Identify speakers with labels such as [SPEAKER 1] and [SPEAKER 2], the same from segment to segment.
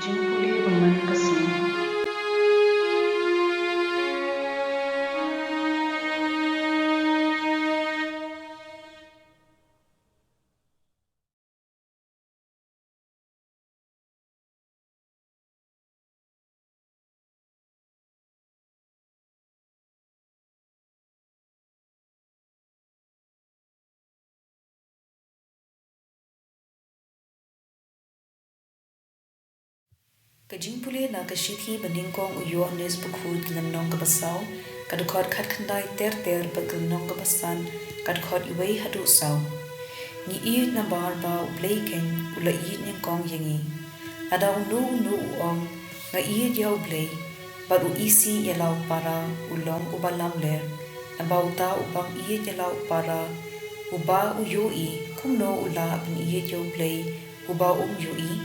[SPEAKER 1] jingpule berman kasih.
[SPEAKER 2] Jingpule na kashiti baningkong uyo nes bukhud glanong kabasaw kadukod khat khandai ter baglanong kabasan kadukod iway hadu saw ni iit na bar ba Blei ken ula iit ningkong yangi ada unu uong nga iit yaw Blei bad u isi yalaw para ulong ubalam ler na bauta upang iit yalaw para uba uyoi kumno ula ban iit yaw Blei uba yoi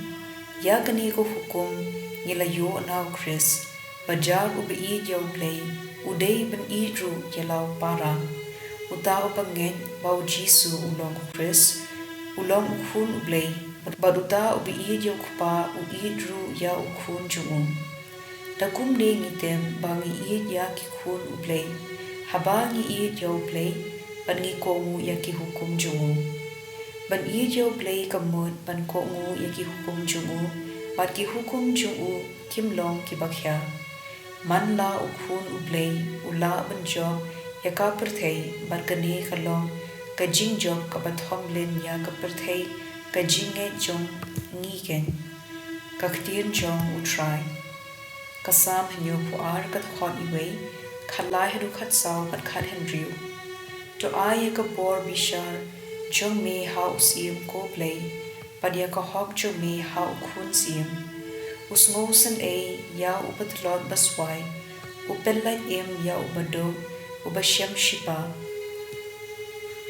[SPEAKER 2] ya kani ko hukum nilayo naw Chris bajar ubi yaw Blei udai ban idru yalaw para uta upangen bau Jisu ulong Chris ulong ukhun Blei baduta ubi yaw kupa uidru ya ukhun jungu takum ne ngitem bangi id ya ki khun Blei haba ngi id yaw Blei ban ngi kongu ya ki hukum jungu ban yaw Blei kamut ban kongu ya ki hukum jungu bat ki hukum jungu kimlong ki bakhya man la ukhun Blei ula ban job ya ka perthei bat kane khalong ka jing job ka bathom len ya ka perthei ka jinge jong ngi ken ka ktien jong u try ka sam hanyo puar ka thon iway khalai hru khat saw kat khat henriu to ay ka bor bishar jong me ha usim ko Blei padya ka hok jong me ha ukhun sim usngo san a ya upatlot baswai upellat em ya ubado ubashyam shipa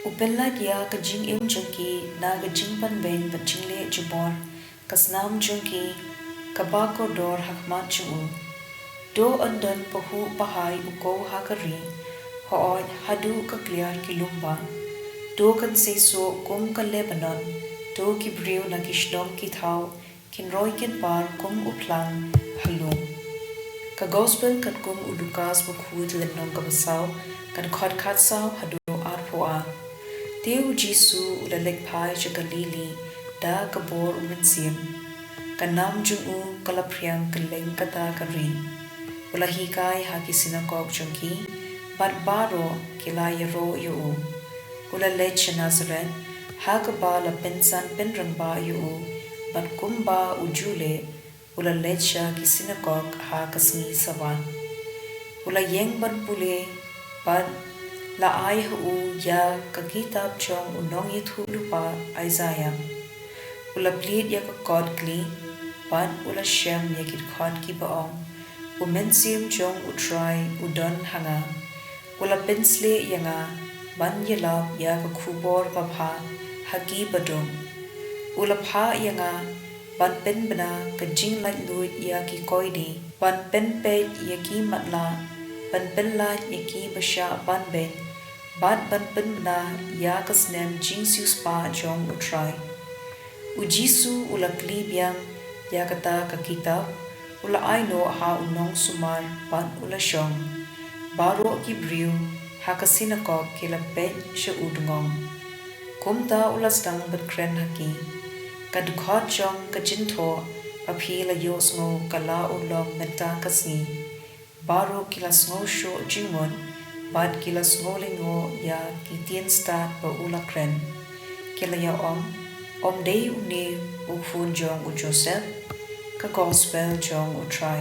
[SPEAKER 2] upellat ya ka jing em jongki na ga jing pan ben bachingle jubor kasnam jongki kabako dor hakmat jungu do andan pahu pahai uko hakari hoon hadu ka clear kilumba do kan seso kum ka Lebanon do ki briu na kishdom ki thau kin roy kin par kum uplang halum ka gospel kat kum udukas bukhud lenong ka basaw kan khot khat saw hadu arpoa teu Jisu ulalek phai cha Galili da kabor umensim kanam jungu kalapriang kaleng kata kari ulahi kai haki sinagog jungki bat baro kilayaro yo ula lech Nazareth hakaba la pensan penrang ba yo bat kumba ujule ula lecha ki sinagog ha kasni sawan ula yeng ban pule bat la ai hu ya ka kitab chong unong yithu lupa Isaiah ula plead ya ka God kli bat ula shem ya kit khot ki baong umensim chong utrai udon hanga ula pensle yanga ban yelap ya ka khubor ka pha haki badong ula pha yanga ban pen bana ka jing lat luit ya ki koidi ban pen pe ya ki matla ban pen la ya ki basha ban ben bat ban pen bana ya ka snem jing sius pa jong utrai ujisu ula kli biang ya kata ka kitab ula aino ha unong sumar ban ula shong baro ki briu ha ka sinagog kila pet sha udngong kumta ula stang bat kren haki ka dukhot jong ka jintho pa phila yo sngo kala ulong menta kasni baro kila sngo sho jingmon bat kila sngo lingo ya ktien start pa ula kren kila ya om dei uni u phun jong u Joseph ka gospel jong u try